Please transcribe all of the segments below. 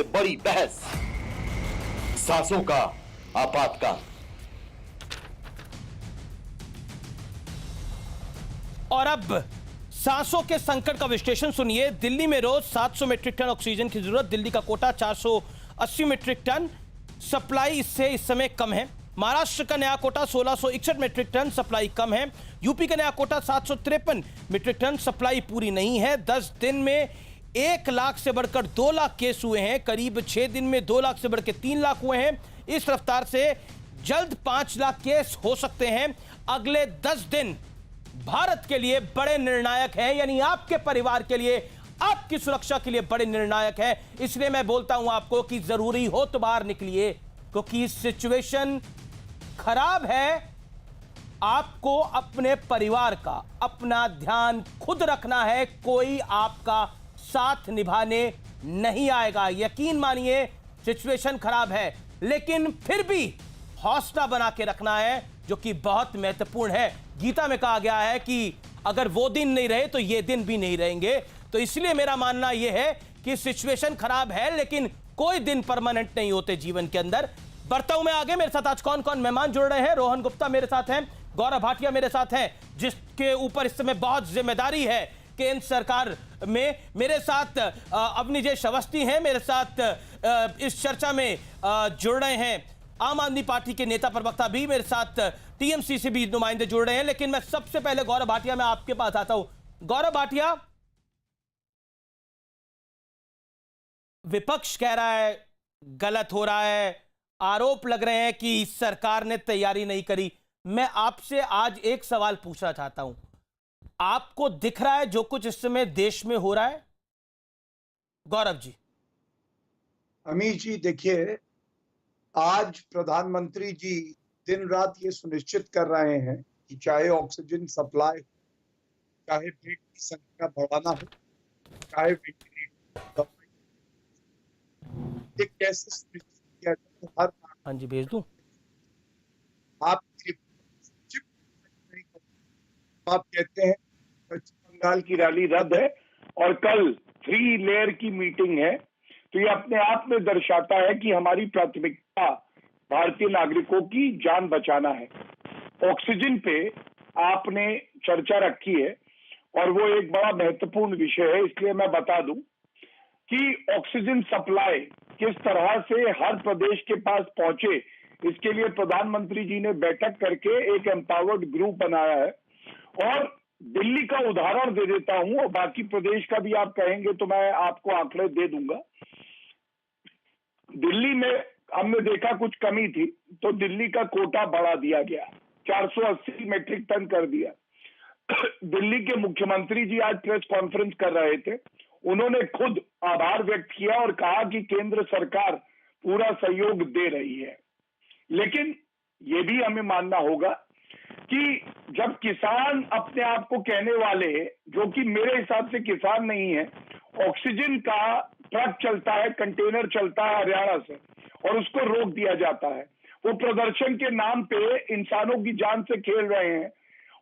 बड़ी बहस, सांसों का आपातकाल। और अब सांसों के संकट का विश्लेषण सुनिए। दिल्ली में रोज 700 मीट्रिक टन ऑक्सीजन की जरूरत, दिल्ली का कोटा 480 मीट्रिक टन, सप्लाई इससे इस समय कम है। महाराष्ट्र का नया कोटा 1661 मीट्रिक टन, सप्लाई कम है। यूपी का नया कोटा 753 मीट्रिक टन, सप्लाई पूरी नहीं है। 10 दिन में 1 लाख से बढ़कर 2 लाख केस हुए हैं, करीब 6 दिन में 2 लाख से बढ़कर 3 लाख हुए हैं। इस रफ्तार से जल्द 5 लाख केस हो सकते हैं। अगले 10 दिन भारत के लिए बड़े निर्णायक हैं, यानी आपके परिवार के लिए, आपकी सुरक्षा के लिए बड़े निर्णायक है। इसलिए मैं बोलता हूं आपको कि जरूरी हो तो बाहर निकलिए, क्योंकि सिचुएशन खराब है। आपको अपने परिवार का, अपना ध्यान खुद रखना है। कोई आपका साथ निभाने नहीं आएगा। यकीन मानिए सिचुएशन खराब है, लेकिन फिर भी हौसला बना के रखना है, जो कि बहुत महत्वपूर्ण है। गीता में कहा गया है कि अगर वो दिन नहीं रहे तो ये दिन भी नहीं रहेंगे। तो इसलिए मेरा मानना यह है कि सिचुएशन खराब है, लेकिन कोई दिन परमानेंट नहीं होते जीवन के अंदर। बढ़ता हूं मैं आगे। मेरे साथ आज कौन कौन मेहमान जुड़ रहे हैं। रोहन गुप्ता मेरे साथ हैं, गौरव भाटिया मेरे साथ हैं, जिसके ऊपर इस समय बहुत जिम्मेदारी है केंद्र सरकार में। मेरे साथ अवनीजय अवस्थी हैं, मेरे साथ इस चर्चा में जुड़ रहे हैं आम आदमी पार्टी के नेता प्रवक्ता भी, मेरे साथ टीएमसी से भी नुमाइंदे जुड़ रहे हैं। लेकिन मैं सबसे पहले गौरव भाटिया, मैं आपके पास आता हूं। गौरव भाटिया, विपक्ष कह रहा है गलत हो रहा है, आरोप लग रहे हैं कि सरकार ने तैयारी नहीं करी। मैं आपसे आज एक सवाल पूछना चाहता हूं, आपको दिख रहा है जो कुछ इस समय देश में हो रहा है? गौरव जी। अमीश जी, देखिए, आज प्रधानमंत्री जी दिन रात ये सुनिश्चित कर रहे हैं कि चाहे ऑक्सीजन सप्लाई, चाहे बेड की संख्या बढ़ाना हो, चाहे वेंटिलेटर, ये कैसे सुनिश्चित किया जाए। हर हाँ जी, भेज दूं। आप आप कहते हैं पश्चिम बंगाल की रैली रद्द है और कल 3 लेयर की मीटिंग है, तो ये अपने आप में दर्शाता है कि हमारी प्राथमिकता भारतीय नागरिकों की जान बचाना है। ऑक्सीजन पे आपने चर्चा रखी है और वो एक बड़ा महत्वपूर्ण विषय है, इसलिए मैं बता दूं कि ऑक्सीजन सप्लाई किस तरह से हर प्रदेश के पास पहुंचे, इसके लिए प्रधानमंत्री जी ने बैठक करके एक एम्पावर्ड ग्रुप बनाया है। और दिल्ली का उदाहरण दे देता हूं, और बाकी प्रदेश का भी आप कहेंगे तो मैं आपको आंकड़े दे दूंगा। दिल्ली में हमने देखा कुछ कमी थी, तो दिल्ली का कोटा बढ़ा दिया गया, 480 मीट्रिक टन कर दिया। दिल्ली के मुख्यमंत्री जी आज प्रेस कॉन्फ्रेंस कर रहे थे, उन्होंने खुद आभार व्यक्त किया और कहा कि केंद्र सरकार पूरा सहयोग दे रही है। लेकिन यह भी हमें मानना होगा कि जब किसान अपने आप को कहने वाले, जो कि मेरे हिसाब से किसान नहीं है, ऑक्सीजन का ट्रक चलता है, कंटेनर चलता है हरियाणा से, और उसको रोक दिया जाता है, वो प्रदर्शन के नाम पे इंसानों की जान से खेल रहे हैं,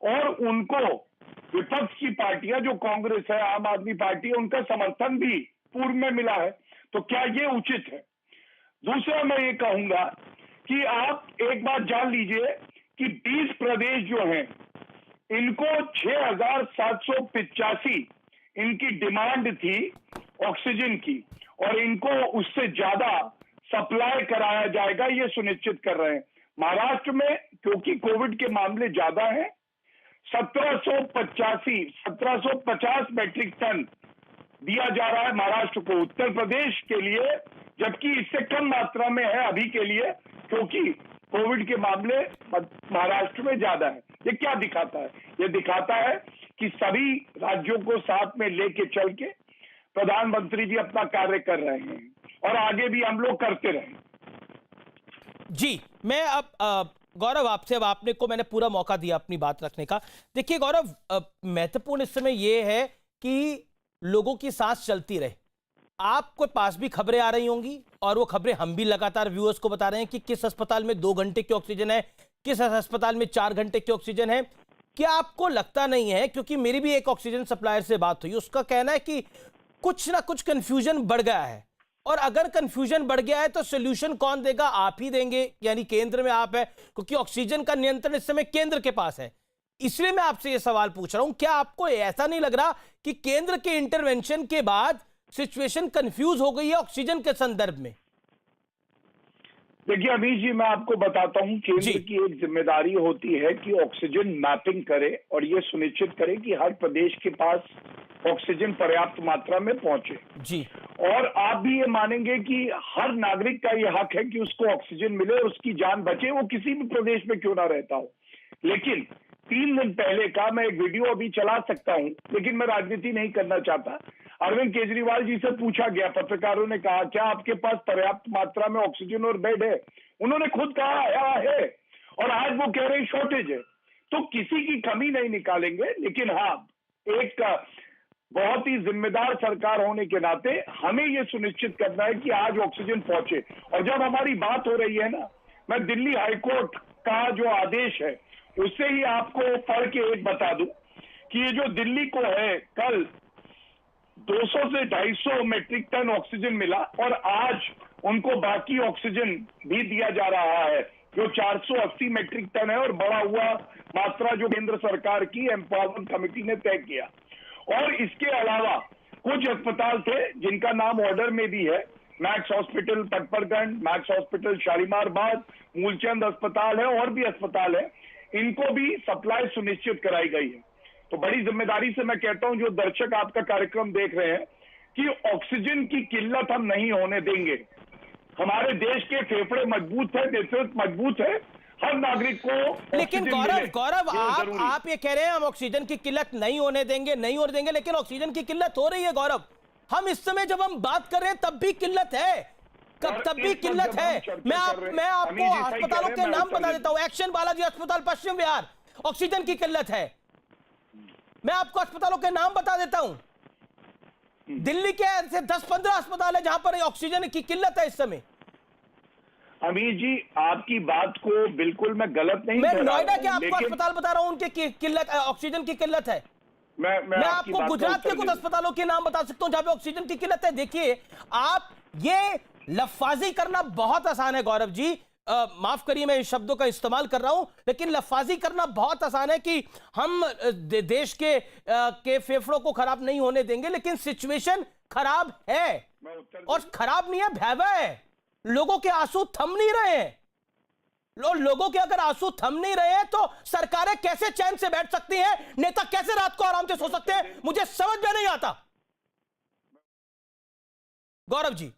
और उनको विपक्ष की पार्टियां जो कांग्रेस है, आम आदमी पार्टी है, उनका समर्थन भी पूर्व में मिला है। तो क्या ये उचित है? दूसरा मैं ये कहूंगा कि आप एक बात जान लीजिए कि 20 प्रदेश जो हैं, इनको 6785 इनकी डिमांड थी ऑक्सीजन की, और इनको उससे ज्यादा सप्लाई कराया जाएगा, ये सुनिश्चित कर रहे हैं। महाराष्ट्र में क्योंकि कोविड के मामले ज्यादा हैं, 1750 मीट्रिक टन दिया जा रहा है महाराष्ट्र को, उत्तर प्रदेश के लिए, जबकि इससे कम मात्रा में है अभी के लिए, क्योंकि कोविड के मामले महाराष्ट्र में ज्यादा है। ये क्या दिखाता है? ये दिखाता है कि सभी राज्यों को साथ में लेके चल के प्रधानमंत्री जी अपना कार्य कर रहे हैं, और आगे भी हम लोग करते रहें। जी, मैं अब गौरव आपसे, अब आपने को मैंने पूरा मौका दिया अपनी बात रखने का। देखिए गौरव, महत्वपूर्ण इस समय यह है कि लोगों की सांस चलती रहे। आपके पास भी खबरें आ रही होंगी, और वो खबरें हम भी लगातार व्यूअर्स को बता रहे हैं कि किस अस्पताल में 2 घंटे की ऑक्सीजन है, किस अस्पताल में 4 घंटे की ऑक्सीजन है। क्या आपको लगता नहीं है, क्योंकि मेरी भी एक ऑक्सीजन सप्लायर से बात हुई, उसका कहना है कि कुछ ना कुछ कंफ्यूजन बढ़ गया है, और अगर कंफ्यूजन बढ़ गया है तो सोल्यूशन कौन देगा? आप ही देंगे, यानी केंद्र में आप है, क्योंकि ऑक्सीजन का नियंत्रण इस समय केंद्र के पास है। इसलिए मैं आपसे यह सवाल पूछ रहा हूं, क्या आपको ऐसा नहीं लग रहा कि केंद्र के इंटरवेंशन के बाद सिचुएशन कंफ्यूज हो गई है ऑक्सीजन के संदर्भ में? देखिए अमीश जी, मैं आपको बताता हूं, केंद्र की एक जिम्मेदारी होती है कि ऑक्सीजन मैपिंग करे और ये सुनिश्चित करे कि हर प्रदेश के पास ऑक्सीजन पर्याप्त मात्रा में पहुंचे जी। और आप भी ये मानेंगे कि हर नागरिक का ये हक है कि उसको ऑक्सीजन मिले और उसकी जान बचे, वो किसी भी प्रदेश में क्यों ना रहता हो। लेकिन 3 दिन पहले का मैं एक वीडियो अभी चला सकता हूं, लेकिन मैं राजनीति नहीं करना चाहता। अरविंद केजरीवाल जी से पूछा गया, पत्रकारों ने कहा क्या आपके पास पर्याप्त मात्रा में ऑक्सीजन और बेड है? उन्होंने खुद कहा है और आज वो कह रहे हैं शॉर्टेज है। तो किसी की कमी नहीं निकालेंगे, लेकिन हाँ, एक बहुत ही जिम्मेदार सरकार होने के नाते हमें यह सुनिश्चित करना है कि आज ऑक्सीजन पहुंचे। और जब हमारी बात हो रही है ना, मैं दिल्ली हाईकोर्ट का जो आदेश है उससे ही आपको पढ़ के एक बता दूं कि ये जो दिल्ली को है, कल 200 से 250 मेट्रिक टन ऑक्सीजन मिला और आज उनको बाकी ऑक्सीजन भी दिया जा रहा है जो 480 मेट्रिक टन है और बढ़ा हुआ मात्रा जो केंद्र सरकार की एम्पावरमेंट कमेटी ने तय किया। और इसके अलावा कुछ अस्पताल थे जिनका नाम ऑर्डर में भी है, Max hospital Patparganj, Max hospital Shalimar Bagh, Moolchand अस्पताल है और भी अस्पताल है, इनको भी सप्लाई सुनिश्चित कराई गई है। तो बड़ी जिम्मेदारी से मैं कहता हूं, जो दर्शक आपका कार्यक्रम देख रहे हैं, कि ऑक्सीजन की किल्लत हम नहीं होने देंगे। हमारे देश के फेफड़े मजबूत है, नेतृत्व मजबूत है, हर नागरिक को। लेकिन गौरव आप ये कह रहे हैं हम ऑक्सीजन की किल्लत नहीं होने देंगे, लेकिन ऑक्सीजन की किल्लत हो रही है गौरव। हम इस समय जब हम बात कर रहे हैं तब भी किल्लत है, तब भी किल्लत है। मैं आपको अस्पतालों के नाम बता देता हूं। एक्शन बालाजी अस्पताल पश्चिम बिहार, ऑक्सीजन की किल्लत है। मैं आपको अस्पतालों के नाम बता देता हूं। दिल्ली के ऐसे 10-15 अस्पताल है जहां पर ऑक्सीजन की किल्लत है इस समय। अमीर जी, आपकी बात को बिल्कुल मैं गलत नहीं, मैं नोएडा के आपको अस्पताल बता रहा हूं, उनकी किल्लत, ऑक्सीजन की किल्लत है। मैं आपको गुजरात के कुछ अस्पतालों के नाम बता सकता हूं जहां पे ऑक्सीजन की किल्लत है। देखिए, आप ये लफाजी करना बहुत आसान है गौरव जी, माफ करिए मैं इस शब्दों का इस्तेमाल कर रहा हूं, लेकिन लफाजी करना बहुत आसान है कि हम देश के फेफड़ों को खराब नहीं होने देंगे, लेकिन सिचुएशन खराब है और खराब नहीं है, भयावह है। लोगों के आंसू थम नहीं रहे हैं। लोगों के अगर आंसू थम नहीं रहे हैं तो सरकारें कैसे चैन से बैठ सकती हैं, नेता कैसे रात को आराम से सो सकते हैं, मुझे समझ में नहीं आता। गौरव जी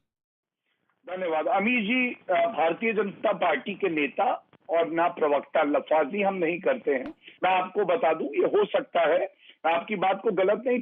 धन्यवाद। अमीर जी, भारतीय जनता पार्टी के नेता और ना प्रवक्ता, लफाजी हम नहीं करते हैं। मैं आपको बता दूं, ये हो सकता है, मैं आपकी बात को गलत नहीं